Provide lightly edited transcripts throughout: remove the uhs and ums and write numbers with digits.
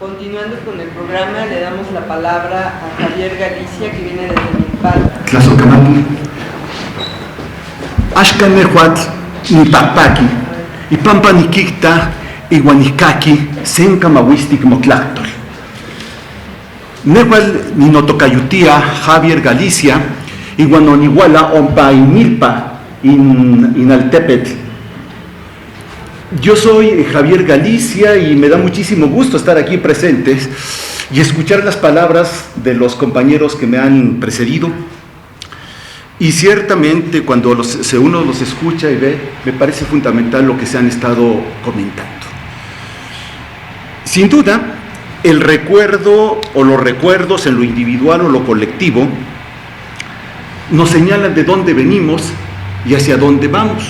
Continuando con el programa, le damos la palabra a Javier Galicia, que viene desde Milpalta. Tlazocamati, Axcan Nehuatl, Nipapaki, Ipampa Nikikta, Iguanikaki, Senka Mawistik Motlactol. Nehuatl Ninotocayutia, Javier Galicia, Iguanonihuala, Ompa Inilpa, Inaltepetl. Yo soy Javier Galicia y me da muchísimo gusto estar aquí presentes y escuchar las palabras de los compañeros que me han precedido. Y ciertamente cuando uno los escucha y ve, me parece fundamental lo que se han estado comentando. Sin duda, el recuerdo o los recuerdos en lo individual o lo colectivo nos señalan de dónde venimos y hacia dónde vamos.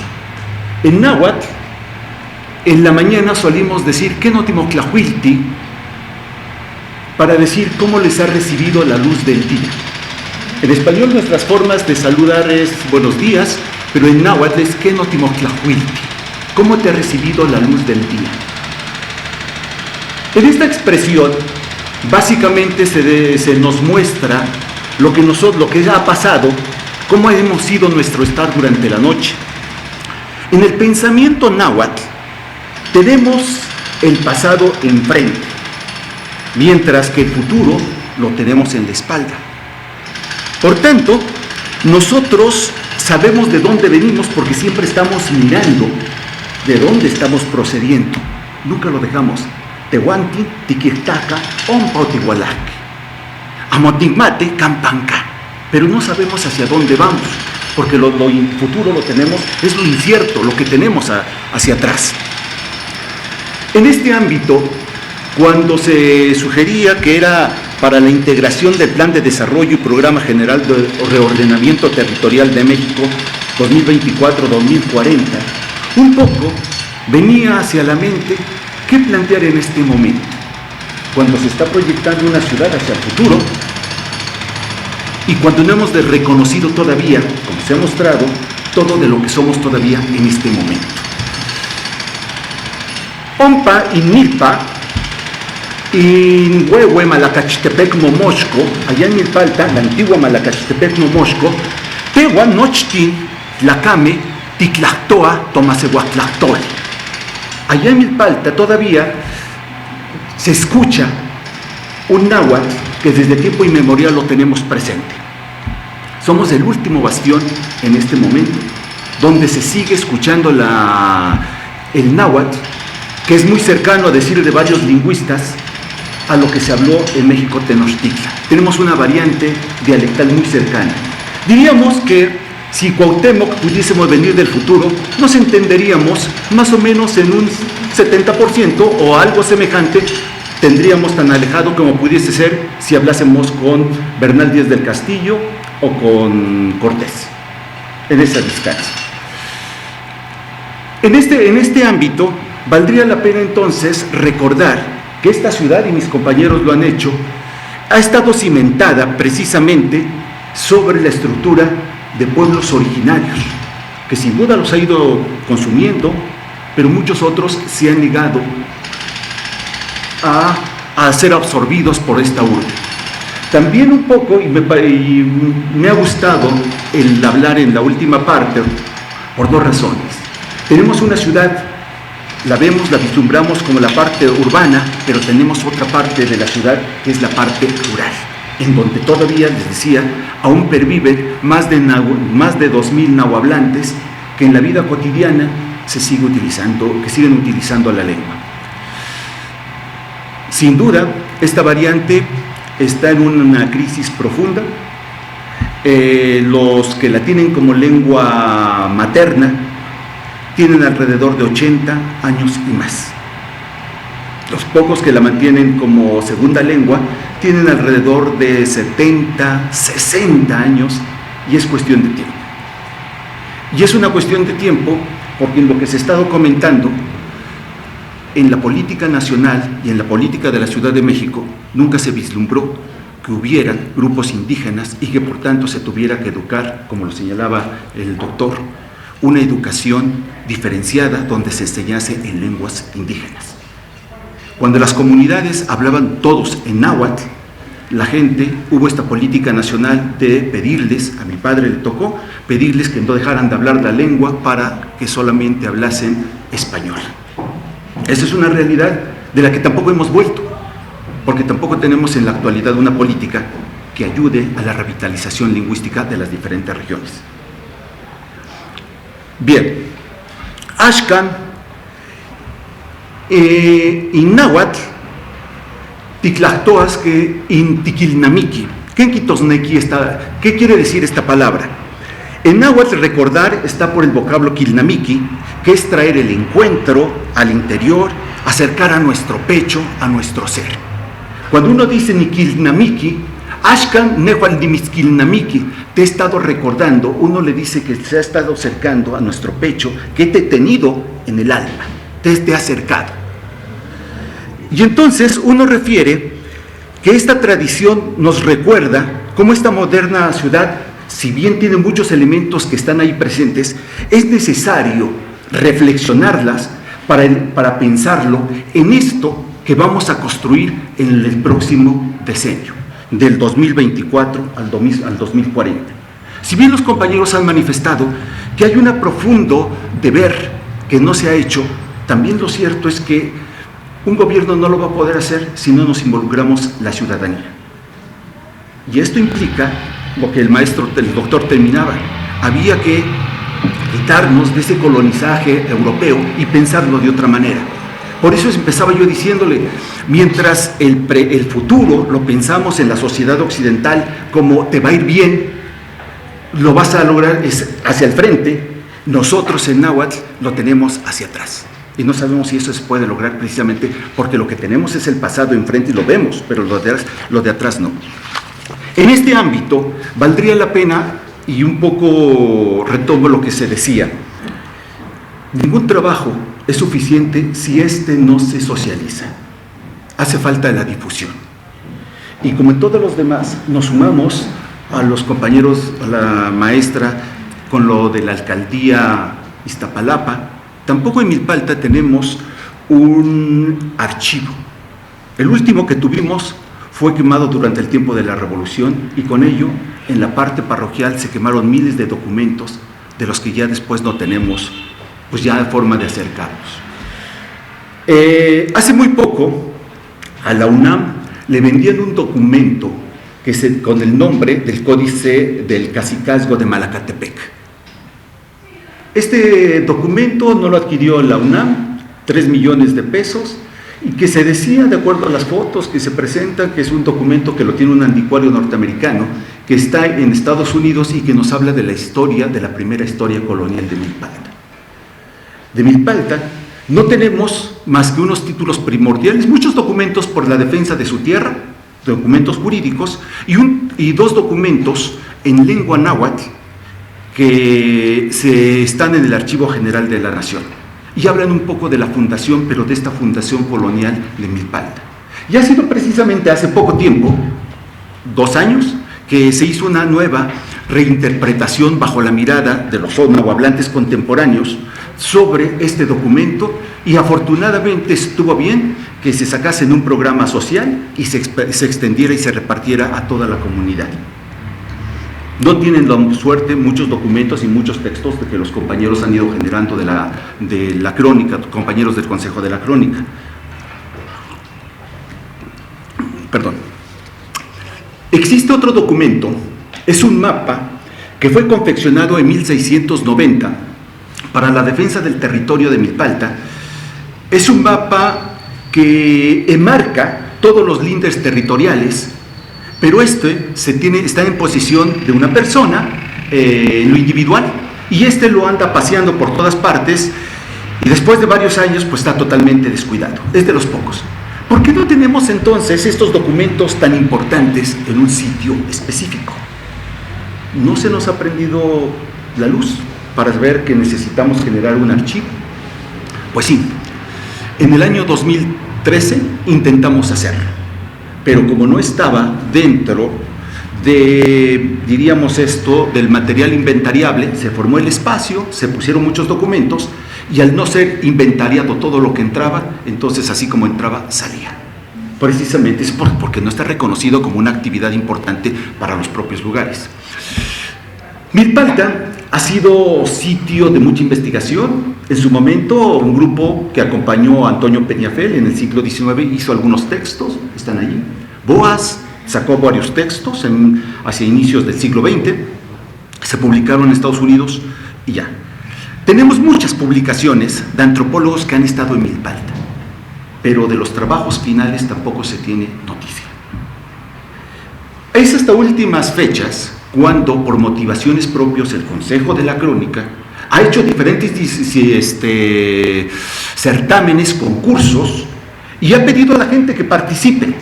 En náhuatl, en la mañana solimos decir ¿qué no timoclahuilti? Para decir cómo les ha recibido la luz del día. En español nuestras formas de saludar es buenos días, pero en náhuatl es ¿qué no timoclahuilti? ¿Cómo te ha recibido la luz del día? En esta expresión básicamente se nos muestra lo que ya ha pasado, cómo hemos sido nuestro estar durante la noche. En el pensamiento náhuatl tenemos el pasado enfrente, mientras que el futuro lo tenemos en la espalda. Por tanto, nosotros sabemos de dónde venimos porque siempre estamos mirando de dónde estamos procediendo. Nunca lo dejamos. Tehuanti, tiquirtaca, ompa o tihualaque. Amotigmate, campanca. Pero no sabemos hacia dónde vamos, porque lo futuro lo tenemos, es lo incierto, lo que tenemos hacia atrás. En este ámbito, cuando se sugería que era para la integración del Plan de Desarrollo y Programa General de Reordenamiento Territorial de México 2024-2040, un poco venía hacia la mente qué plantear en este momento, cuando se está proyectando una ciudad hacia el futuro y cuando no hemos reconocido todavía, como se ha mostrado, todo de lo que somos todavía en este momento. Ompa y Nilpa, en Huehue, Malacachitepec, Momoxco, allá en Milpalta, la antigua Malacachitepec, Momoxco, Tehuá, Nochtin, Tlacame, Titlactoa, Tomasehuatlactol. Allá en Milpalta todavía se escucha un náhuatl que desde tiempo inmemorial lo tenemos presente. Somos el último bastión en este momento, donde se sigue escuchando el náhuatl, que es muy cercano a decir de varios lingüistas a lo que se habló en México Tenochtitlan. Tenemos una variante dialectal muy cercana. Diríamos que si Cuauhtémoc pudiésemos venir del futuro, nos entenderíamos más o menos en un 70% o algo semejante, tendríamos tan alejado como pudiese ser si hablásemos con Bernal Díaz del Castillo o con Cortés, en esa distancia. En este ámbito, valdría la pena entonces recordar que esta ciudad, y mis compañeros lo han hecho, ha estado cimentada precisamente sobre la estructura de pueblos originarios, que sin duda los ha ido consumiendo, pero muchos otros se han negado a ser absorbidos por esta urbe. También un poco, y me ha gustado el hablar en la última parte, por dos razones. Tenemos una ciudad, la vemos, la vislumbramos como la parte urbana, pero tenemos otra parte de la ciudad que es la parte rural, en donde todavía, les decía, aún perviven más de 2,000 nahuablantes que en la vida cotidiana que siguen utilizando la lengua. Sin duda, esta variante está en una crisis profunda. Los que la tienen como lengua materna tienen alrededor de 80 años y más. Los pocos que la mantienen como segunda lengua tienen alrededor de 70, 60 años, y es cuestión de tiempo. Y es una cuestión de tiempo porque en lo que se está documentando en la política nacional y en la política de la Ciudad de México nunca se vislumbró que hubieran grupos indígenas y que por tanto se tuviera que educar, como lo señalaba el doctor, una educación diferenciada donde se enseñase en lenguas indígenas. Cuando las comunidades hablaban todos en náhuatl, la gente, hubo esta política nacional de pedirles, a mi padre le tocó, pedirles que no dejaran de hablar la lengua para que solamente hablasen español. Esa es una realidad de la que tampoco hemos vuelto, porque tampoco tenemos en la actualidad una política que ayude a la revitalización lingüística de las diferentes regiones. Bien, Axcan, in náhuatl, Ticlactoas que in tiquilnamiqui. ¿Qué quiere decir esta palabra? En náhuatl, recordar está por el vocablo quilnamiqui, que es traer el encuentro al interior, acercar a nuestro pecho, a nuestro ser. Cuando uno dice niquilnamiqui, Axcan nehualdimitzquilnamiqui, te he estado recordando, uno le dice que se ha estado acercando a nuestro pecho, que te he tenido en el alma, te he acercado. Y entonces uno refiere que esta tradición nos recuerda cómo esta moderna ciudad, si bien tiene muchos elementos que están ahí presentes, es necesario reflexionarlas para pensarlo en esto que vamos a construir en el próximo decenio, del 2024 al 2040. Si bien los compañeros han manifestado que hay un profundo deber que no se ha hecho, también lo cierto es que un gobierno no lo va a poder hacer si no nos involucramos la ciudadanía. Y esto implica lo que el doctor terminaba. Había que quitarnos de ese colonizaje europeo y pensarlo de otra manera. Por eso empezaba yo diciéndole, mientras el futuro lo pensamos en la sociedad occidental como te va a ir bien, lo vas a lograr hacia el frente, nosotros en náhuatl lo tenemos hacia atrás. Y no sabemos si eso se puede lograr precisamente porque lo que tenemos es el pasado enfrente y lo vemos, pero lo de atrás no. En este ámbito, valdría la pena, y un poco retomo lo que se decía, ningún trabajo es suficiente si no se socializa. Hace falta la difusión. Y como en todos los demás, nos sumamos a los compañeros, a la maestra, con lo de la alcaldía Iztapalapa. Tampoco en Milpalta tenemos un archivo. El último que tuvimos fue quemado durante el tiempo de la Revolución y con ello en la parte parroquial se quemaron miles de documentos de los que ya después no tenemos pues ya forma de acercarnos. Hace muy poco a la UNAM le vendían un documento con el nombre del Códice del Cacicazgo de Malacatepec. Este documento no lo adquirió la UNAM, 3 millones de pesos, y que se decía, de acuerdo a las fotos que se presentan, que es un documento que lo tiene un anticuario norteamericano, que está en Estados Unidos y que nos habla de la historia, de la primera historia colonial de Milpalta. De Milpalta no tenemos más que unos títulos primordiales, muchos documentos por la defensa de su tierra, documentos jurídicos, y 2 documentos en lengua náhuatl, que están en el Archivo General de la Nación y hablan un poco de la fundación, pero de esta fundación colonial de Milpalta. Y ha sido precisamente hace poco tiempo, 2 años, que se hizo una nueva reinterpretación bajo la mirada de los nahuablantes contemporáneos sobre este documento y afortunadamente estuvo bien que se sacase en un programa social y se extendiera y se repartiera a toda la comunidad. No tienen la suerte muchos documentos y muchos textos de que los compañeros han ido generando de la crónica, compañeros del Consejo de la Crónica. Perdón. Existe otro documento, es un mapa que fue confeccionado en 1690 para la defensa del territorio de Milpalta. Es un mapa que enmarca todos los lindes territoriales, pero está en posesión de una persona, en lo individual, y lo anda paseando por todas partes y después de varios años pues está totalmente descuidado. Es de los pocos. ¿Por qué no tenemos entonces estos documentos tan importantes en un sitio específico? ¿No se nos ha prendido la luz para ver que necesitamos generar un archivo? Pues sí, en el año 2013 intentamos hacerlo, pero como no estaba dentro de, diríamos esto, del material inventariable, se formó el espacio, se pusieron muchos documentos y al no ser inventariado todo lo que entraba, entonces así como entraba, salía. Precisamente es porque no está reconocido como una actividad importante para los propios lugares. Milpalta ha sido sitio de mucha investigación. En su momento, un grupo que acompañó a Antonio Peñafel en el siglo XIX hizo algunos textos, están allí. Boas sacó varios textos hacia inicios del siglo XX, se publicaron en Estados Unidos y ya. Tenemos muchas publicaciones de antropólogos que han estado en Milpalta, pero de los trabajos finales tampoco se tiene noticia. Es hasta últimas fechas cuando, por motivaciones propias, el Consejo de la Crónica ha hecho diferentes certámenes, concursos, y ha pedido a la gente que participe,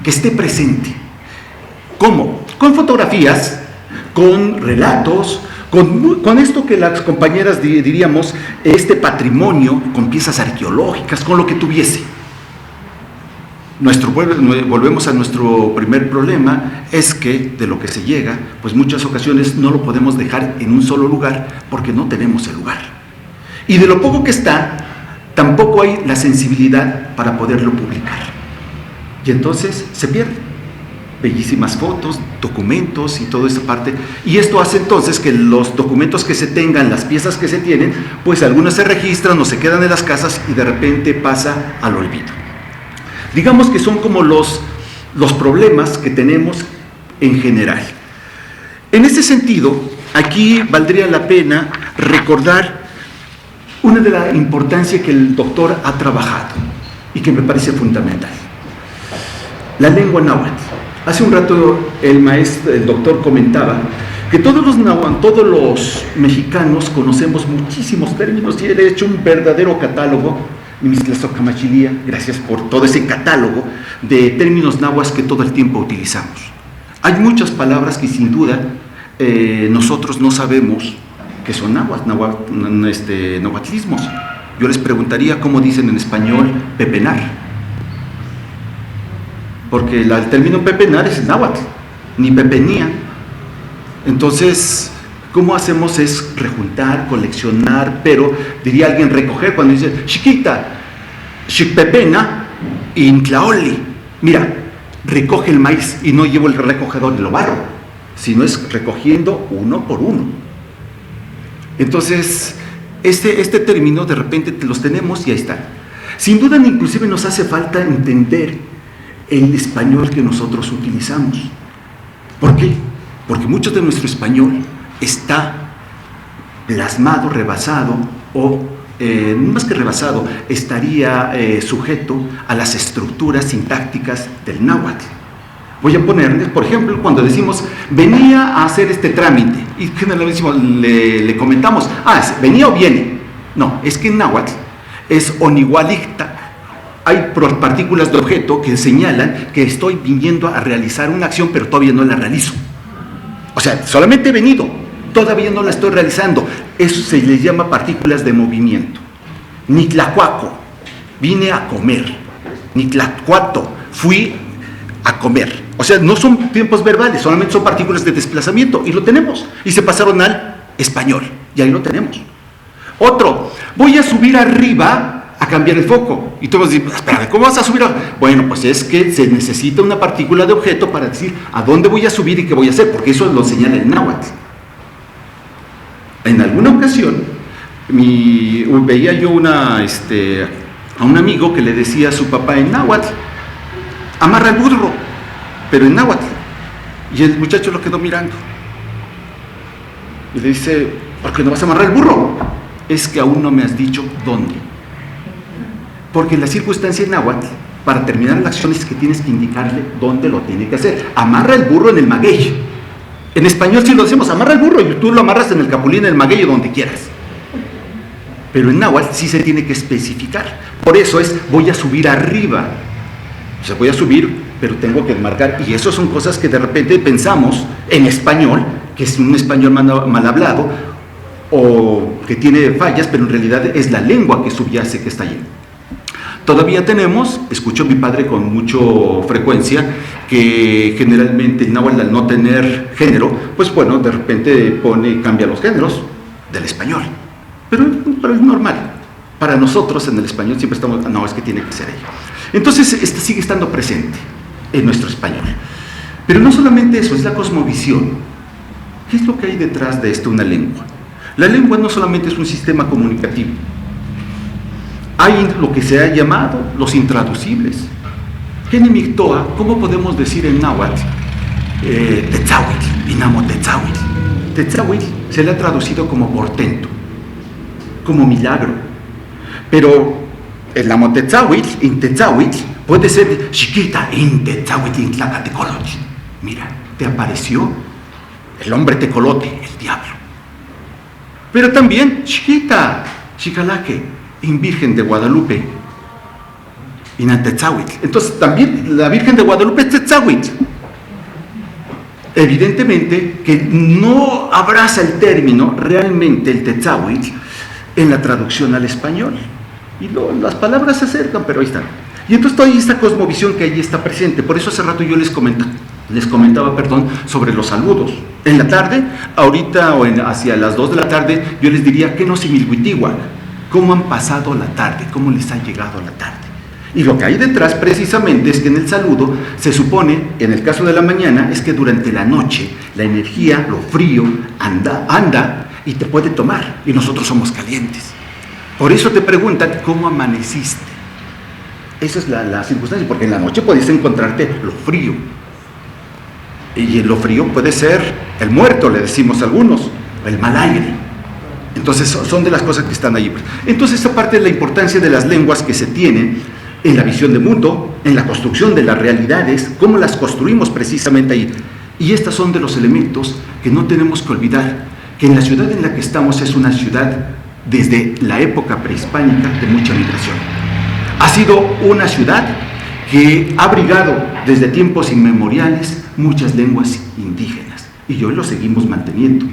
que esté presente. ¿Cómo? Con fotografías, con relatos, con esto que las compañeras diríamos, este patrimonio, con piezas arqueológicas, con lo que tuviese. Volvemos a nuestro primer problema, es que de lo que se llega, pues muchas ocasiones no lo podemos dejar en un solo lugar porque no tenemos el lugar. Y de lo poco que está, tampoco hay la sensibilidad para poderlo publicar. Y entonces se pierde. Bellísimas fotos, documentos y toda esa parte. Y esto hace entonces que los documentos que se tengan, las piezas que se tienen, pues algunas se registran o se quedan en las casas y de repente pasa al olvido. Digamos que son como los problemas que tenemos en general. En ese sentido, aquí valdría la pena recordar una de la importancia que el doctor ha trabajado y que me parece fundamental. La lengua náhuatl. Hace un rato el doctor comentaba que todos los mexicanos conocemos muchísimos términos y él ha hecho un verdadero catálogo. Gracias por todo ese catálogo de términos náhuatl que todo el tiempo utilizamos. Hay muchas palabras que sin duda nosotros no sabemos que son nahuatlismos. Yo les preguntaría cómo dicen en español pepenar, porque el término pepenar es náhuatl, ni pepenía. Entonces, ¿cómo hacemos? Es rejuntar, coleccionar, pero diría alguien recoger cuando dice chiquita, xicpepena, intlaoli. Mira, recoge el maíz y no llevo el recogedor y lo barro, sino es recogiendo uno por uno. Entonces, este término de repente los tenemos y ahí está. Sin duda, inclusive nos hace falta entender el español que nosotros utilizamos. ¿Por qué? Porque mucho de nuestro español está plasmado, rebasado o más que rebasado, estaría sujeto a las estructuras sintácticas del náhuatl. Voy a ponerles, por ejemplo, cuando decimos venía a hacer este trámite y generalmente le comentamos, venía o viene. No, es que en náhuatl es onigualicta. Hay partículas de objeto que señalan que estoy viniendo a realizar una acción, pero todavía no la realizo. O sea, solamente he venido, todavía no la estoy realizando. Eso se le llama partículas de movimiento. Nitlacuaco, vine a comer. Nitlacuato, fui a comer. O sea, no son tiempos verbales, solamente son partículas de desplazamiento. Y lo tenemos. Y se pasaron al español. Y ahí lo tenemos. Otro, voy a subir arriba a cambiar el foco. Y todos dicen, espérame, ¿cómo vas a subir? Bueno, pues es que se necesita una partícula de objeto para decir a dónde voy a subir y qué voy a hacer, porque eso lo señala el náhuatl. En alguna ocasión, veía yo a un amigo que le decía a su papá en náhuatl, amarra el burro, pero en náhuatl. Y el muchacho lo quedó mirando. Y le dice, ¿por qué no vas a amarrar el burro? Es que aún no me has dicho dónde. Porque la circunstancia en náhuatl, para terminar la acción es que tienes que indicarle dónde lo tiene que hacer. Amarra el burro en el maguey. En español sí lo decimos, amarra el burro, y tú lo amarras en el capulín, en el maguey o donde quieras. Pero en náhuatl sí se tiene que especificar. Por eso es, voy a subir arriba. O sea, voy a subir, pero tengo que marcar, y eso son cosas que de repente pensamos en español, que es un español mal hablado, o que tiene fallas, pero en realidad es la lengua que subyace que está allí. Todavía tenemos, escucho a mi padre con mucha frecuencia, que generalmente el náhuatl, al no tener género, pues bueno, de repente cambia los géneros del español, pero es normal. Para nosotros en el español siempre estamos, no, es que tiene que ser ello. Entonces sigue estando presente en nuestro español. Pero no solamente eso, es la cosmovisión. ¿Qué es lo que hay detrás de esto, una lengua? La lengua no solamente es un sistema comunicativo. Hay lo que se ha llamado los intraducibles. Genimictoa, ¿cómo podemos decir en náhuatl? Tetzahuitl, Inamo Tetzahuitl. Tetzahuitl se le ha traducido como portento, como milagro. Pero el Namo Tetzahuitl, in Tetzahuitl, puede ser chiquita, in Tetzahuitl, in Tlacatecoloch. Mira, te apareció el hombre tecolote, el diablo. Pero también, chiquita, chicalaque, in Virgen de Guadalupe, in Tetzahuitl. Entonces, también la Virgen de Guadalupe es Tetzahuitl. Evidentemente que no abraza el término realmente el Tetzahuitl en la traducción al español. Y las palabras se acercan, pero ahí están. Y entonces toda esta cosmovisión que allí está presente. Por eso hace rato yo les comentaba sobre los saludos. En la tarde, ahorita o hacia las 2 de la tarde, yo les diría que no similhuitihuac, cómo han pasado la tarde, cómo les ha llegado la tarde. Y lo que hay detrás precisamente es que en el saludo se supone, en el caso de la mañana, es que durante la noche la energía, lo frío, anda y te puede tomar, y nosotros somos calientes. Por eso te preguntan cómo amaneciste. Esa es la circunstancia, porque en la noche puedes encontrarte lo frío. Y lo frío puede ser el muerto, le decimos a algunos, el mal aire. Entonces son de las cosas que están ahí. Entonces esta parte de la importancia de las lenguas que se tienen en la visión de mundo, en la construcción de las realidades, cómo las construimos precisamente ahí. Y estas son de los elementos que no tenemos que olvidar, que en la ciudad en la que estamos es una ciudad desde la época prehispánica de mucha migración. Ha sido una ciudad que ha abrigado desde tiempos inmemoriales muchas lenguas indígenas, y hoy lo seguimos manteniendo.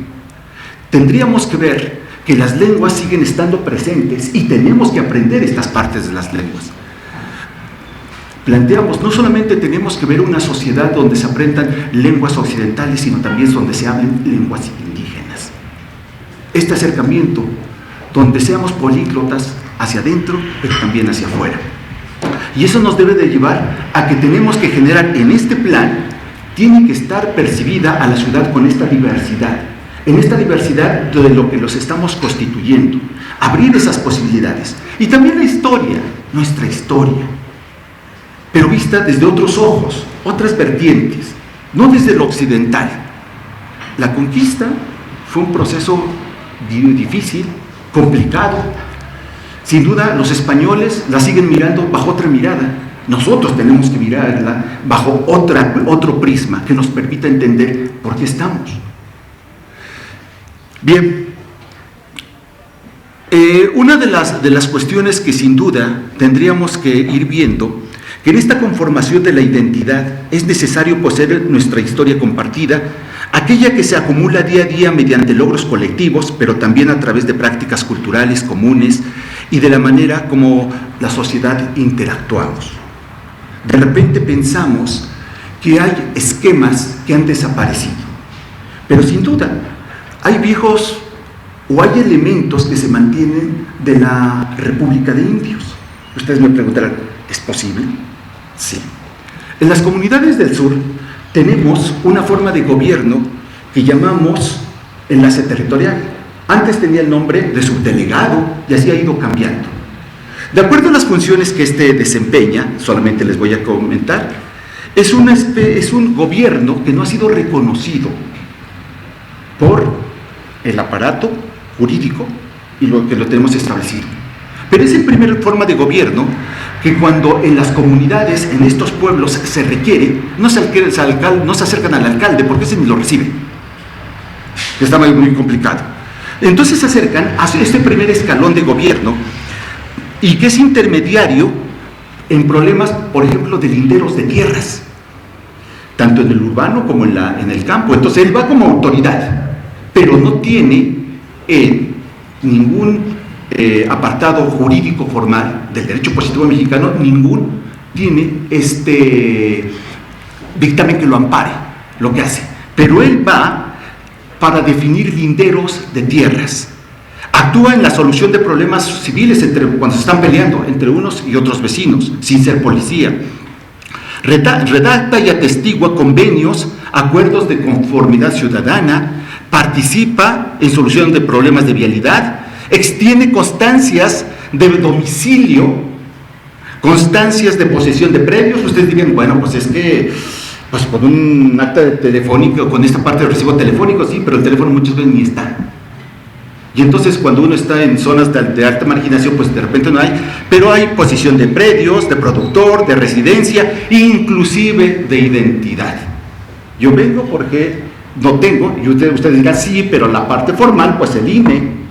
Tendríamos que ver que las lenguas siguen estando presentes y tenemos que aprender estas partes de las lenguas. Planteamos, no solamente tenemos que ver una sociedad donde se aprendan lenguas occidentales, sino también donde se hablen lenguas indígenas. Este acercamiento, donde seamos políglotas hacia adentro, pero también hacia afuera. Y eso nos debe de llevar a que tenemos que generar en este plan, tiene que estar percibida a la ciudad con esta diversidad, en esta diversidad de lo que los estamos constituyendo, abrir esas posibilidades. Y también la historia, nuestra historia, pero vista desde otros ojos, otras vertientes, no desde lo occidental. La conquista fue un proceso difícil, complicado. Sin duda, los españoles la siguen mirando bajo otra mirada. Nosotros tenemos que mirarla bajo otro prisma que nos permita entender por qué estamos. Bien, una de las cuestiones que sin duda tendríamos que ir viendo, que en esta conformación de la identidad es necesario poseer nuestra historia compartida, aquella que se acumula día a día mediante logros colectivos, pero también a través de prácticas culturales comunes y de la manera como la sociedad interactuamos. De repente pensamos que hay esquemas que han desaparecido, pero sin duda hay viejos o hay elementos que se mantienen de la República de Indios. Ustedes me preguntarán, ¿es posible? Sí. En las comunidades del sur tenemos una forma de gobierno que llamamos enlace territorial. Antes tenía el nombre de subdelegado y así ha ido cambiando. De acuerdo a las funciones que este desempeña, solamente les voy a comentar, es un gobierno que no ha sido reconocido por el aparato jurídico y lo que lo tenemos establecido. Pero es la primera forma de gobierno que cuando en las comunidades, en estos pueblos se requiere, no se acercan al alcalde porque ese ni lo recibe, que está muy complicado. Entonces se acercan a este primer escalón de gobierno y que es intermediario en problemas, por ejemplo, de linderos de tierras, tanto en el urbano como en el campo. Entonces él va como autoridad, pero no tiene ningún apartado jurídico formal del derecho positivo mexicano, tiene dictamen que lo ampare, lo que hace. Pero él va para definir linderos de tierras. Actúa en la solución de problemas civiles cuando se están peleando entre unos y otros vecinos, sin ser policía. Redacta y atestigua convenios, acuerdos de conformidad ciudadana, participa en solución de problemas de vialidad, extiende constancias de domicilio, constancias de posesión de predios. Ustedes dirían, bueno, pues es que pues con un acta telefónico, con esta parte del recibo telefónico, sí, pero el teléfono muchas veces ni está. Y entonces cuando uno está en zonas de alta marginación, pues de repente no hay, pero hay posesión de predios, de productor, de residencia, inclusive de identidad. Yo vengo porque no tengo, y ustedes dirán, sí, pero la parte formal, pues el INE.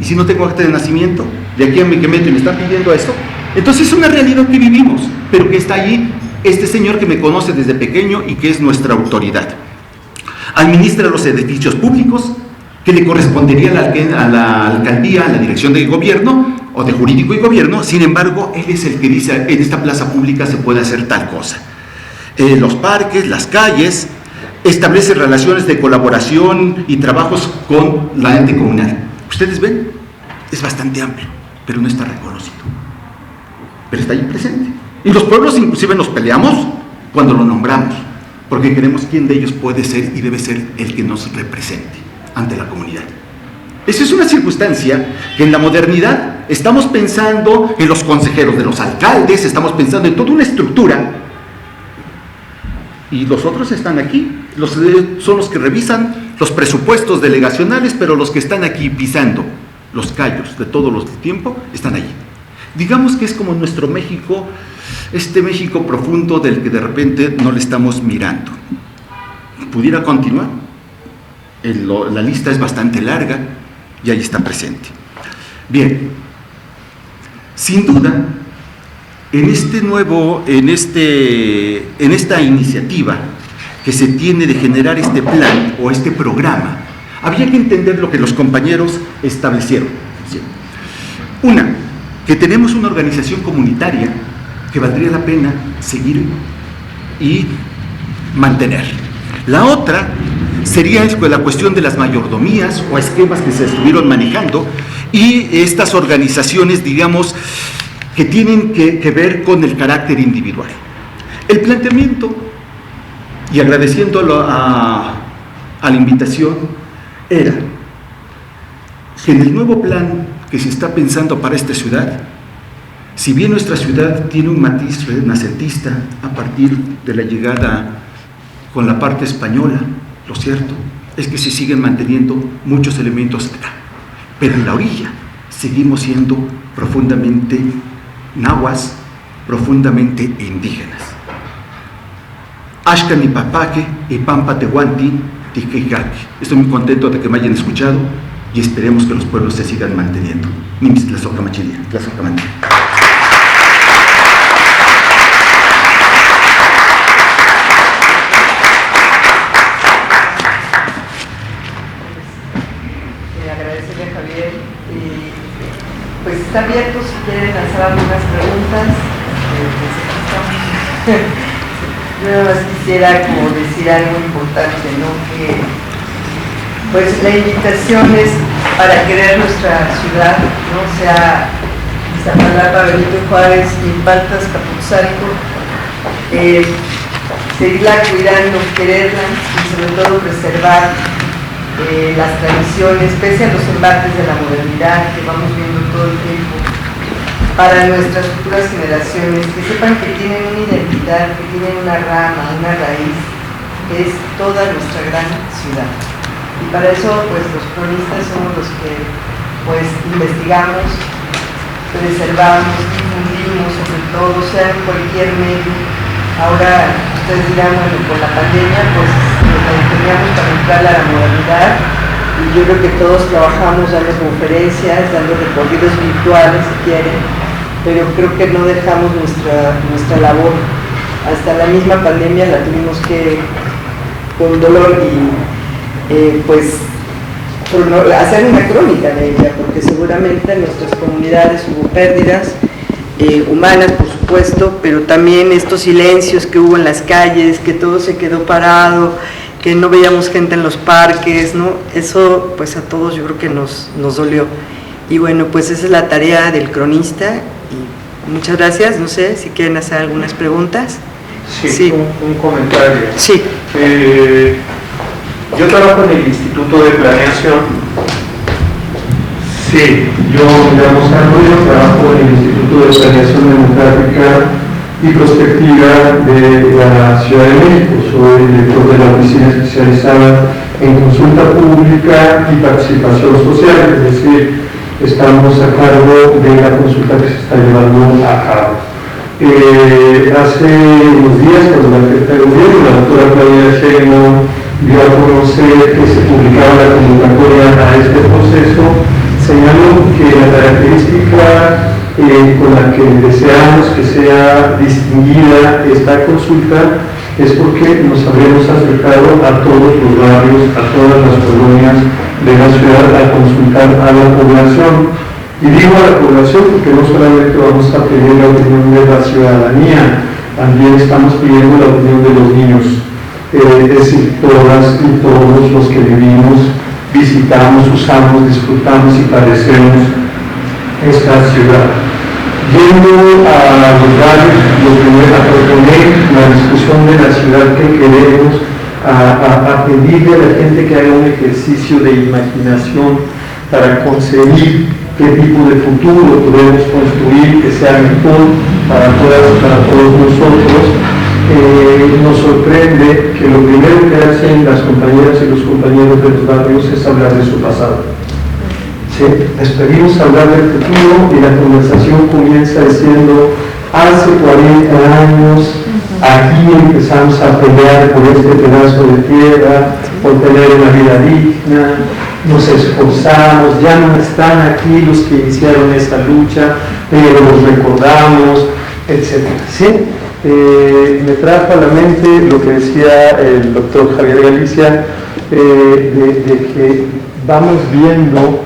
Y si no tengo acta de nacimiento, de aquí a mi que meto y me están pidiendo esto, entonces es una realidad que vivimos, pero que está allí este señor que me conoce desde pequeño y que es nuestra autoridad. Administra los edificios públicos que le correspondería a la alcaldía, a la dirección de gobierno o de jurídico y gobierno. Sin embargo, él es el que dice, en esta plaza pública se puede hacer tal cosa. Los parques, las calles, establece relaciones de colaboración y trabajos con la ente comunal. Ustedes ven, es bastante amplio, pero no está reconocido. Pero está ahí presente. Y los pueblos inclusive nos peleamos cuando lo nombramos, porque queremos quién de ellos puede ser y debe ser el que nos represente ante la comunidad. Esa es una circunstancia que en la modernidad estamos pensando en los consejeros de los alcaldes, estamos pensando en toda una estructura, y los otros están aquí, son los que revisan los presupuestos delegacionales, pero los que están aquí pisando los callos de todos los tiempos están allí. Digamos que es como nuestro México, este México profundo del que de repente no le estamos mirando. ¿Pudiera continuar? La lista es bastante larga y ahí está presente. Bien, sin duda, en esta iniciativa que se tiene de generar este plan o este programa, había que entender lo que los compañeros establecieron. ¿Sí? Una, que tenemos una organización comunitaria que valdría la pena seguir y mantener. La otra sería la cuestión de las mayordomías o esquemas que se estuvieron manejando y estas organizaciones, digamos, que tienen que ver con el carácter individual. El planteamiento, y agradeciéndolo a la invitación, era que en el nuevo plan que se está pensando para esta ciudad, si bien nuestra ciudad tiene un matiz renacentista a partir de la llegada con la parte española, lo cierto es que se siguen manteniendo muchos elementos acá, pero en la orilla seguimos siendo profundamente nahuas, profundamente indígenas. Axcan y Papaque y Pampa Tehuanti, Tiquecaque. Estoy muy contento de que me hayan escuchado y esperemos que los pueblos se sigan manteniendo. Nimis Tlazocamachilia, Tlazocamante. Pues está abierto si quieren lanzar algunas preguntas. Yo nada más quisiera como decir algo importante, ¿no? Que pues la invitación es para querer nuestra ciudad, ¿no? O sea, Iztapalapa, Benito Juárez, Milpaltas, Capuzalco, seguirla cuidando, quererla y sobre todo preservar las tradiciones, pese a los embates de la modernidad que vamos viendo todo el tiempo, para nuestras futuras generaciones, que sepan que tienen una identidad, que tienen una rama, una raíz, que es toda nuestra gran ciudad. Y para eso, pues los cronistas somos los que pues investigamos, preservamos, difundimos, sobre todo, sea en cualquier medio. Ahora ustedes dirán, bueno, con la pandemia pues nos la teníamos para entrar a la modernidad y yo creo que todos trabajamos dando conferencias, dando recorridos virtuales si quieren, pero creo que no dejamos nuestra labor. Hasta la misma pandemia la tuvimos que, con dolor y pues hacer una crónica de ella, porque seguramente en nuestras comunidades hubo pérdidas humanas, por supuesto, pero también estos silencios que hubo en las calles, que todo se quedó parado, que no veíamos gente en los parques, ¿no? Eso pues a todos yo creo que nos dolió. Y bueno, pues esa es la tarea del cronista y muchas gracias. No sé si quieren hacer algunas preguntas. Sí. Un comentario. Sí. Yo trabajo en el Instituto de Planeación. Sí, yo me llamo Sandro, trabajo en el Instituto de Planeación Democrática y Prospectiva de la Ciudad de México. Soy director de la oficina especializada en consulta pública y participación social, es decir, estamos a cargo de la consulta que se está llevando a cabo. Hace unos días, cuando la jefa de gobierno, la doctora Claudia Sheinbaum, dio a conocer que se publicaba la convocatoria a este proceso, señaló que la característica con la que deseamos que sea distinguida esta consulta es porque nos habremos acercado a todos los barrios, a todas las colonias de la ciudad a consultar a la población. Y digo a la población porque no solamente vamos a pedir la opinión de la ciudadanía, también estamos pidiendo la opinión de los niños, es decir, todas y todos los que vivimos, visitamos, usamos, disfrutamos y padecemos esta ciudad. Yendo a los barrios, lo primero a proponer la discusión de la ciudad que queremos, a pedirle a la gente que haga un ejercicio de imaginación para concebir qué tipo de futuro podemos construir que sea mejor para todos nosotros. Nos sorprende que lo primero que hacen las compañeras y los compañeros de los barrios es hablar de su pasado. ¿Sí? Les pedimos hablar del futuro y la conversación comienza diciendo: hace 40 años aquí empezamos a pelear por este pedazo de tierra, por tener una vida digna, nos esforzamos, ya no están aquí los que iniciaron esta lucha, pero los recordamos, etc. ¿Sí? Me trajo a la mente lo que decía el doctor Javier Galicia, de que vamos viendo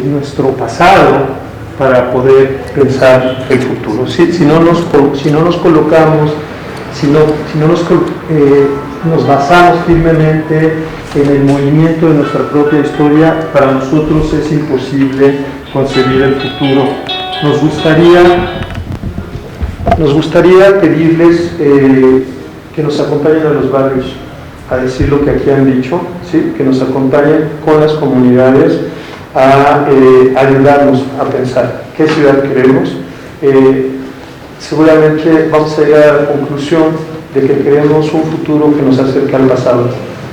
nuestro pasado para poder pensar el futuro. Si no nos colocamos, nos basamos firmemente en el movimiento de nuestra propia historia, para nosotros es imposible concebir el futuro. Nos gustaría pedirles que nos acompañen a los barrios a decir lo que aquí han dicho, ¿sí? Que nos acompañen con las comunidades a ayudarnos a pensar qué ciudad queremos. Seguramente vamos a llegar a la conclusión de que queremos un futuro que nos acerque al pasado,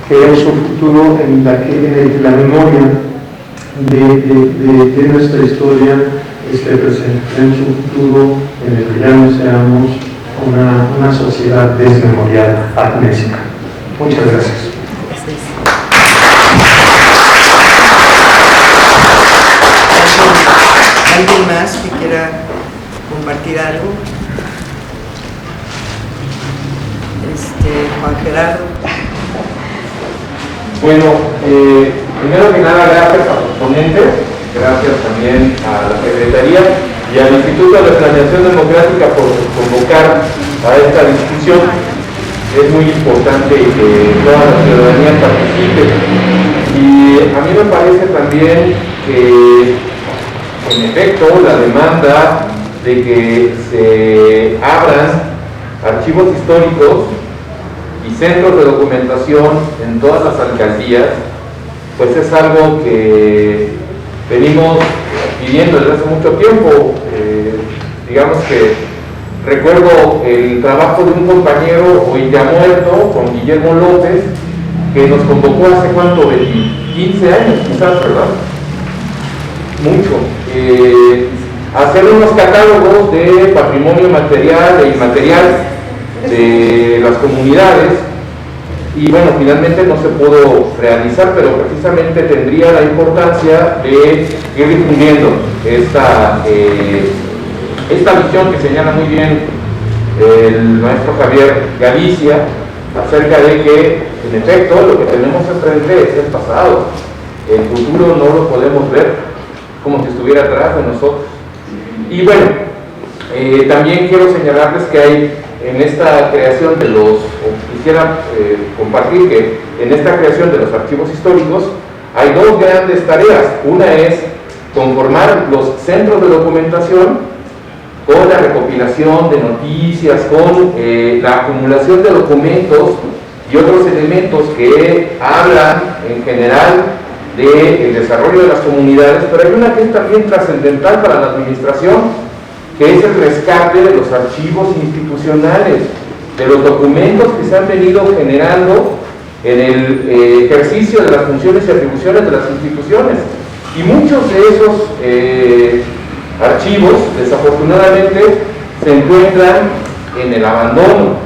queremos un futuro en el que la memoria de nuestra historia esté presente, queremos un futuro en el que ya no seamos una sociedad desmemoriada, amnésica. Muchas gracias. ¿Alguien más que quiera compartir algo? Juan Gerardo. Bueno, primero que nada, gracias a los ponentes, gracias también a la Secretaría y al Instituto de Planeación Democrática por convocar a esta discusión. Es muy importante que toda la ciudadanía participe. Y a mí me parece también que, en efecto, la demanda de que se abran archivos históricos y centros de documentación en todas las alcaldías, pues es algo que venimos pidiendo desde hace mucho tiempo. Digamos que recuerdo el trabajo de un compañero hoy ya muerto, con Guillermo López, que nos convocó hace cuánto, 15 años quizás, ¿verdad? Mucho. Hacer unos catálogos de patrimonio material e inmaterial de las comunidades, y bueno, finalmente no se pudo realizar, pero precisamente tendría la importancia de ir difundiendo esta visión que señala muy bien el maestro Javier Galicia acerca de que, en efecto, lo que tenemos enfrente es el pasado. El futuro no lo podemos ver como si estuviera atrás de nosotros. Y bueno, también quiero señalarles que hay en esta creación de los, o quisiera compartir que en esta creación de los archivos históricos hay dos grandes tareas. Una es conformar los centros de documentación con la recopilación de noticias, con la acumulación de documentos y otros elementos que hablan en general del desarrollo de las comunidades, pero hay una que es también trascendental para la administración, que es el rescate de los archivos institucionales, de los documentos que se han venido generando en el ejercicio de las funciones y atribuciones de las instituciones. Y muchos de esos archivos, desafortunadamente, se encuentran en el abandono,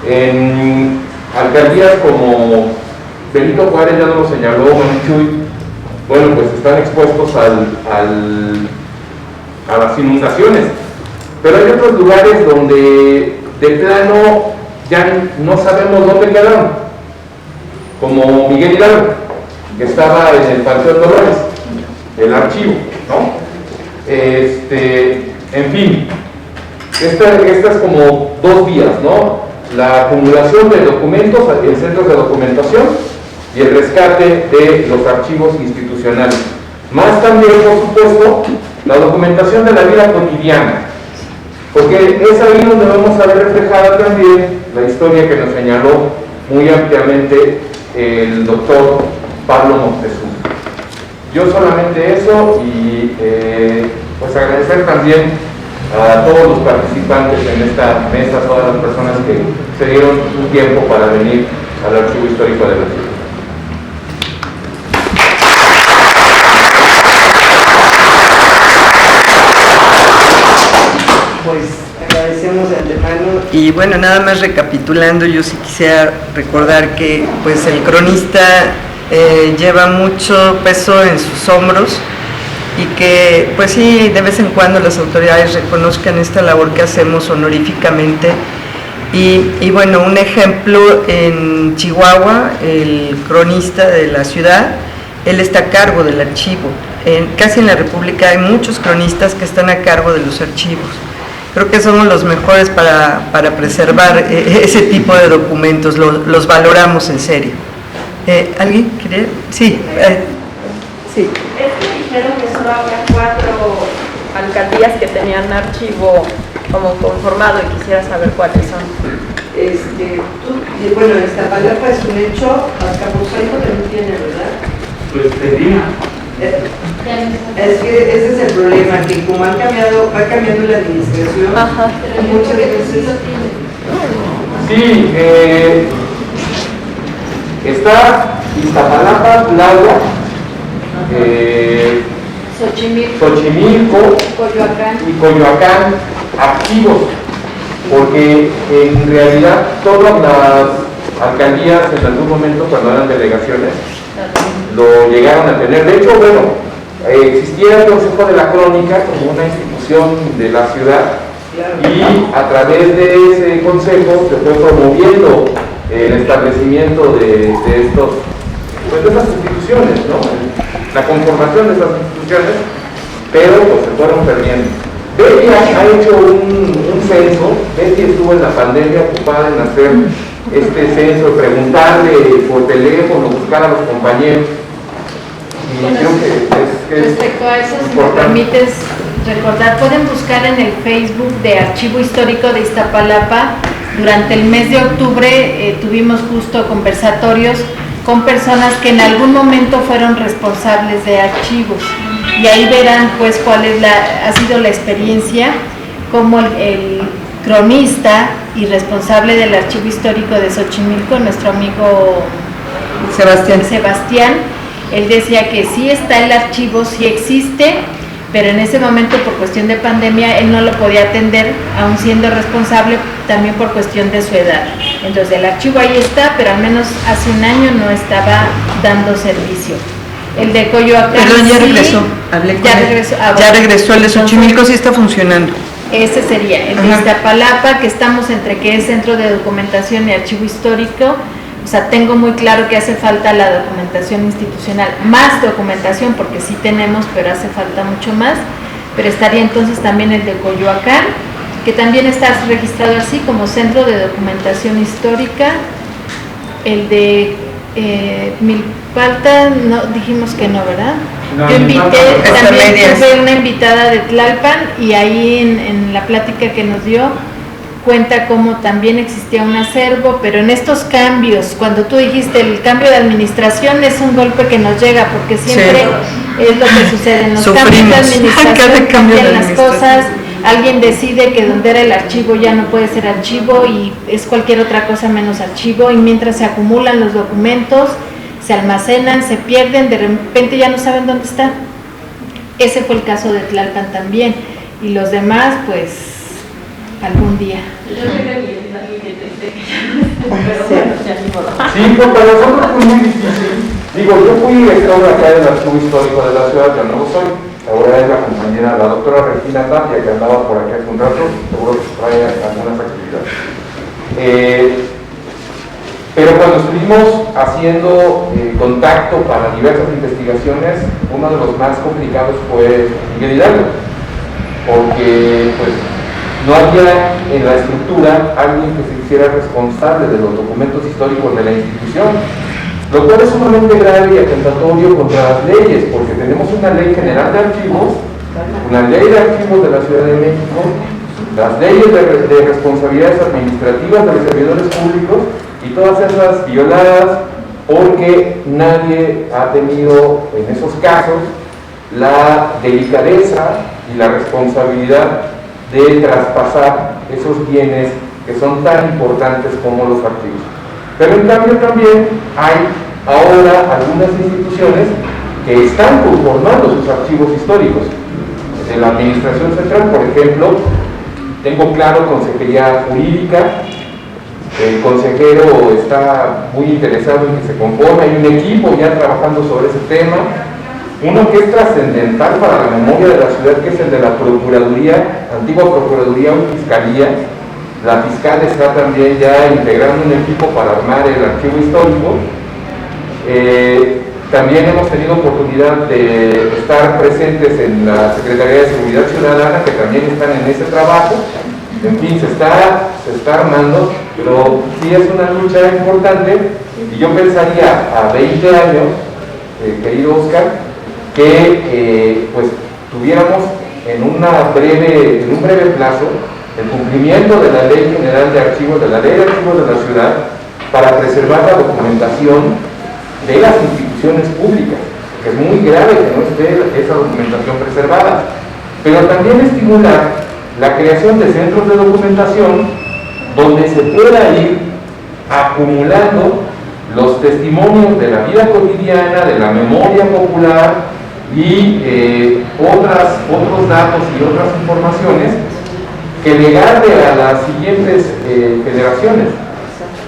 en alcaldías como Benito Juárez, ya no lo señaló Manichuy, bueno, pues están expuestos a las inundaciones, pero hay otros lugares donde de plano ya no sabemos dónde quedaron, como Miguel Hidalgo, que estaba en el Panteón Dolores, el archivo, ¿no? En fin, esta es como dos vías, ¿no? La acumulación de documentos en centros de documentación y el rescate de los archivos institucionales. Más también, por supuesto, la documentación de la vida cotidiana, porque es ahí donde vamos a ver reflejada también la historia que nos señaló muy ampliamente el doctor Pablo Montezuma. Yo solamente eso y pues agradecer también a todos los participantes en esta mesa, a todas las personas que se dieron un tiempo para venir al Archivo Histórico de la Ciudad. Pues agradecemos de antemano y bueno, nada más recapitulando, yo sí quisiera recordar que pues el cronista lleva mucho peso en sus hombros y que pues sí, de vez en cuando las autoridades reconozcan esta labor que hacemos honoríficamente. Y bueno, un ejemplo en Chihuahua, el cronista de la ciudad, él está a cargo del archivo. Casi en la República hay muchos cronistas que están a cargo de los archivos. Creo que somos los mejores para preservar ese tipo de documentos, los valoramos en serio. ¿Alguien quiere? Sí. Sí. Es que dijeron que solo había 4 alcaldías que tenían archivo como conformado y quisiera saber cuáles son. Bueno, Iztapalapa es un hecho, Azcapotzalco también tiene, ¿verdad? Pues tenía. Es que ese es el problema, que como va cambiando la administración, muchas veces... Sí, está Iztapalapa, Tláhuac, Xochimilco y Coyoacán activos, porque en realidad todas las alcaldías en algún momento, cuando eran delegaciones, lo llegaron a tener. De hecho, bueno, existía el Consejo de la Crónica como una institución de la ciudad y a través de ese consejo se fue promoviendo el establecimiento de esas instituciones, ¿no? La conformación de esas instituciones, pero pues se fueron perdiendo. Betty ha hecho un censo. Betty estuvo en la pandemia ocupada en hacer este censo, preguntarle por teléfono, buscar a los compañeros. Y bueno, creo que es respecto a eso, si me importante. permites recordar, pueden buscar en el Facebook de Archivo Histórico de Iztapalapa. Durante el mes de octubre tuvimos justo conversatorios con personas que en algún momento fueron responsables de archivos, y ahí verán pues cuál es ha sido la experiencia como el cronista y responsable del Archivo Histórico de Xochimilco, nuestro amigo Sebastián, él decía que sí está el archivo, sí existe, pero en ese momento por cuestión de pandemia él no lo podía atender, aún siendo responsable, también por cuestión de su edad. Entonces el archivo ahí está, pero al menos hace un año no estaba dando servicio. El de Coyoacán. Perdón, ya sí, regresó. Hablé con ya él. regresó. Ya regresó, el de Xochimilco sí está funcionando. Ese sería el de Iztapalapa, que estamos entre que es Centro de Documentación y Archivo Histórico. O sea, tengo muy claro que hace falta la documentación institucional, más documentación, porque sí tenemos, pero hace falta mucho más. Pero estaría entonces también el de Coyoacán, que también está registrado así como Centro de Documentación Histórica. El de Milpalta, no, dijimos que no, ¿verdad? No, yo invité, Milpalta, también medias. tuve una invitada de Tlalpan, y ahí en la plática que nos dio cuenta cómo también existía un acervo, pero en estos cambios, cuando tú dijiste el cambio de administración, es un golpe que nos llega, porque siempre es lo que sucede en los cambios de administración, Cada cambio de cambian las administración. cosas. Alguien decide que donde era el archivo ya no puede ser archivo y es cualquier otra cosa menos archivo, y mientras se acumulan los documentos, se almacenan, se pierden, de repente ya no saben dónde están. Ese fue el caso de Tlalpan también, y los demás pues algún día. Sí, pero para nosotros fue muy difícil. Digo, yo fui rector acá del Archivo Histórico de la ciudad, ya no lo soy. Ahora es la compañera, la doctora Regina Tapia, que andaba por aquí hace un rato, seguro que trae algunas actividades. Pero cuando estuvimos haciendo contacto para diversas investigaciones, uno de los más complicados fue Miguel Hidalgo, porque pues no había en la estructura alguien que se hiciera responsable de los documentos históricos de la institución, lo cual es sumamente grave y atentatorio contra las leyes, porque tenemos una ley general de archivos, una ley de archivos de la Ciudad de México, las leyes de responsabilidades administrativas de los servidores públicos, y todas esas violadas porque nadie ha tenido en esos casos la delicadeza y la responsabilidad de traspasar esos bienes que son tan importantes como los archivos. Pero en cambio también hay ahora algunas instituciones que están conformando sus archivos históricos. De la Administración Central, por ejemplo, tengo claro Consejería Jurídica. El consejero está muy interesado en que se conforme, hay un equipo ya trabajando sobre ese tema, uno que es trascendental para la memoria de la ciudad, que es el de la Procuraduría, antigua Procuraduría o Fiscalía. La fiscal está también ya integrando un equipo para armar el archivo histórico. También hemos tenido oportunidad de estar presentes en la Secretaría de Seguridad Ciudadana, que también están en ese trabajo. En fin, se está armando, pero sí es una lucha importante, y yo pensaría a 20 años, querido Oscar, que pues tuviéramos en un breve plazo el cumplimiento de la Ley General de Archivos, de la Ley de Archivos de la ciudad, para preservar la documentación de las instituciones públicas, que es muy grave que no esté esa documentación preservada, pero también estimular la creación de centros de documentación donde se pueda ir acumulando los testimonios de la vida cotidiana, de la memoria popular y otros datos y otras informaciones que legarle a las siguientes generaciones.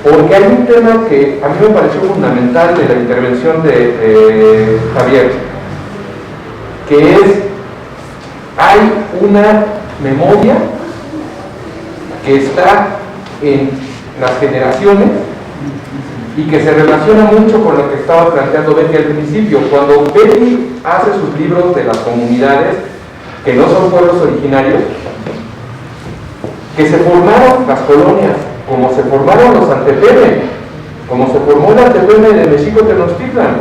Porque hay un tema que a mí me pareció fundamental de la intervención de Javier, que es, hay una memoria que está en las generaciones y que se relaciona mucho con lo que estaba planteando Betty al principio. Cuando Betty hace sus libros de las comunidades que no son pueblos originarios, que se formaron las colonias, como se formaron los Antepeme, como se formó el Antepeme de México Tenochtitlan,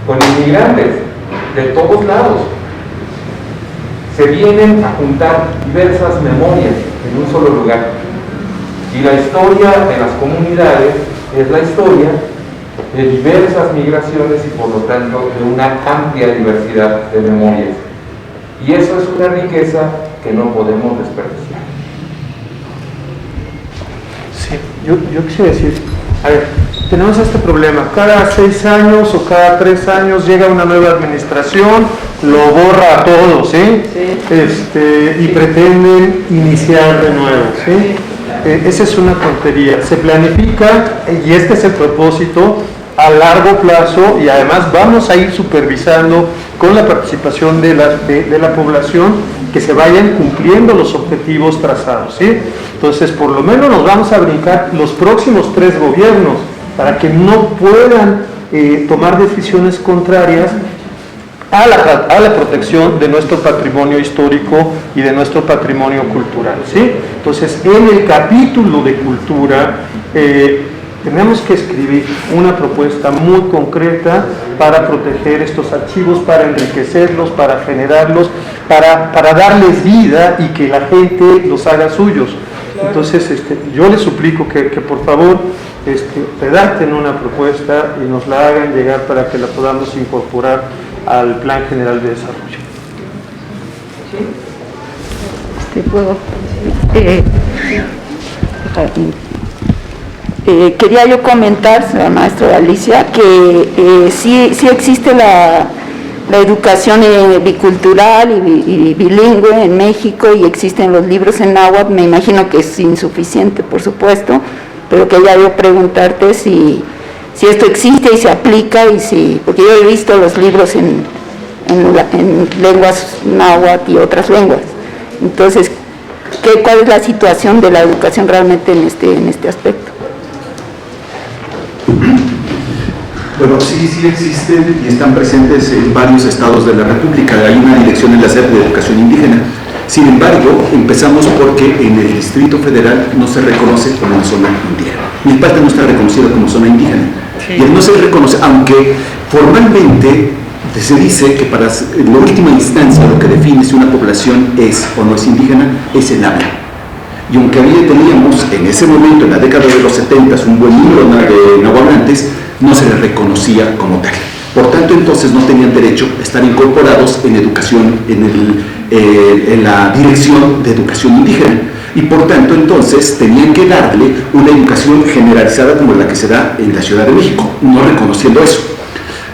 con inmigrantes de todos lados. Se vienen a juntar diversas memorias en un solo lugar. Y la historia de las comunidades es la historia de diversas migraciones y por lo tanto de una amplia diversidad de memorias. Y eso es una riqueza que no podemos desperdiciar. Sí, yo quisiera decir, a ver, tenemos este problema, cada 6 años o cada 3 años llega una nueva administración, lo borra a todos, ¿sí? Y pretenden iniciar de nuevo, ¿sí? Esa es una tontería, se planifica, y este es el propósito, a largo plazo, y además vamos a ir supervisando con la participación de la población que se vayan cumpliendo los objetivos trazados, ¿sí? Entonces, por lo menos nos vamos a brincar los próximos 3 gobiernos para que no puedan tomar decisiones contrarias a la protección de nuestro patrimonio histórico y de nuestro patrimonio cultural, ¿sí? Entonces, en el capítulo de cultura, tenemos que escribir una propuesta muy concreta para proteger estos archivos, para enriquecerlos, para generarlos, para darles vida y que la gente los haga suyos. Entonces, yo les suplico que por favor redacten una propuesta y nos la hagan llegar para que la podamos incorporar al Plan General de Desarrollo. Quería yo comentar, maestro Alicia, que sí existe la educación bicultural y bilingüe en México, y existen los libros en náhuatl. Me imagino que es insuficiente, por supuesto, pero quería yo preguntarte si esto existe y se aplica, porque yo he visto los libros en lenguas náhuatl y otras lenguas. Entonces, ¿cuál es la situación de la educación realmente en este aspecto? Bueno, sí existen y están presentes en varios estados de la República. Hay una dirección en la SEP de educación indígena. Sin embargo, empezamos porque en el Distrito Federal no se reconoce como una zona indígena. Milpalta no está reconocida como zona indígena. Sí. Y él no se reconoce, aunque formalmente se dice que para en la última instancia lo que define si una población es o no es indígena es el habla. Y aunque teníamos en ese momento, en la década de los 70, un buen número de nahuatlantes, no se les reconocía como tal. Por tanto, entonces no tenían derecho a estar incorporados en educación, en la dirección de educación indígena. Y por tanto, entonces, tenían que darle una educación generalizada como la que se da en la Ciudad de México, no reconociendo eso.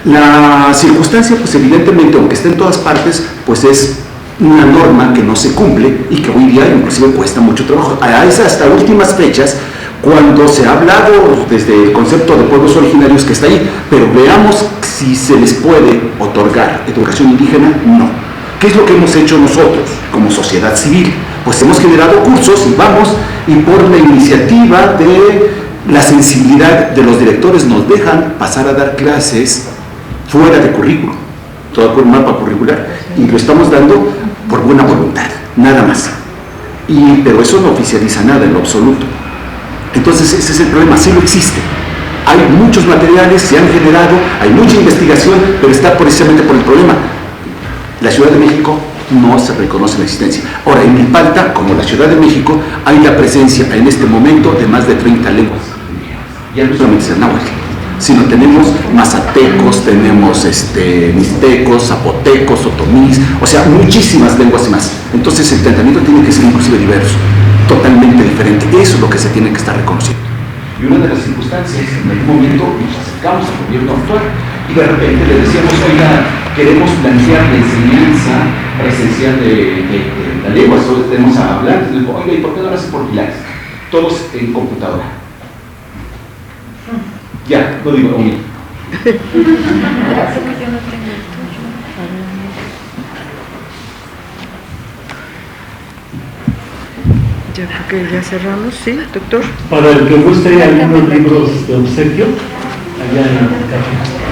La circunstancia, pues evidentemente, aunque esté en todas partes, pues es una norma que no se cumple y que hoy día inclusive cuesta mucho trabajo. Hasta últimas fechas, cuando se ha hablado desde el concepto de pueblos originarios que está ahí, pero veamos si se les puede otorgar educación indígena, no. ¿Qué es lo que hemos hecho nosotros como sociedad civil? Pues hemos generado cursos y por la iniciativa de la sensibilidad de los directores nos dejan pasar a dar clases fuera de currículo, todo con un mapa curricular, y lo estamos dando por buena voluntad, nada más. Pero eso no oficializa nada en lo absoluto. Entonces ese es el problema, sí lo existe. Hay muchos materiales, se han generado, hay mucha investigación, pero está precisamente por el problema. La Ciudad de México no se reconoce la existencia. Ahora, en Milpalta, como la Ciudad de México, hay la presencia en este momento de más de 30 lenguas. Ya no solamente es el náhuatl, sino tenemos mazatecos, tenemos mixtecos, zapotecos, otomís, o sea, muchísimas lenguas más. Entonces el tratamiento tiene que ser inclusive diverso, totalmente diferente. Eso es lo que se tiene que estar reconociendo. Y una de las circunstancias, en algún momento nos acercamos al gobierno actual y de repente le decíamos, oiga, queremos plantear la enseñanza presencial de la lengua, solo tenemos a hablar. Oiga, ¿y por qué no lo hacen por pilares? Todos en computadora. Ya, lo digo, oye. Ya creo que ya cerramos, ¿sí, doctor? Para el que guste, hay unos libros de obsequio allá en el café.